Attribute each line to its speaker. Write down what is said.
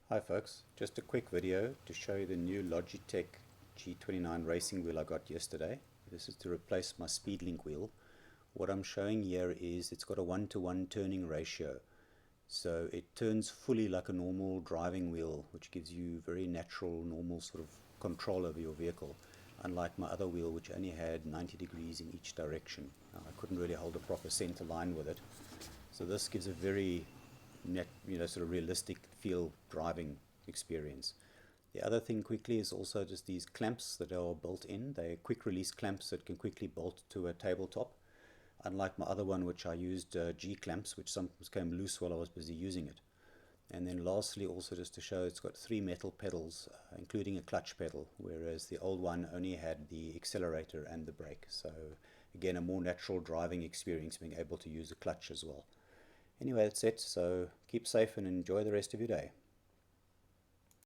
Speaker 1: Hi folks, just a quick video to show you the new Logitech G29 Racing Wheel I got yesterday. This is to replace my Speedlink wheel. What I'm showing here is it's got a 1-to-1 turning ratio. So it turns fully like a normal driving wheel, which gives you very natural, normal sort of control over your vehicle. Unlike my other wheel, which only had 90 degrees in each direction. I couldn't really hold a proper center line with it. So this gives a very sort of realistic feel driving experience. The other thing quickly is also just these clamps that are built in. They're quick release clamps that can quickly bolt to a tabletop. Unlike my other one, which I used G clamps, which sometimes came loose while I was busy using it. And then lastly, also just to show, it's got 3 metal pedals, including a clutch pedal, whereas the old one only had the accelerator and the brake. So again, a more natural driving experience, being able to use the clutch as well. Anyway, that's it. So keep safe and enjoy the rest of your day.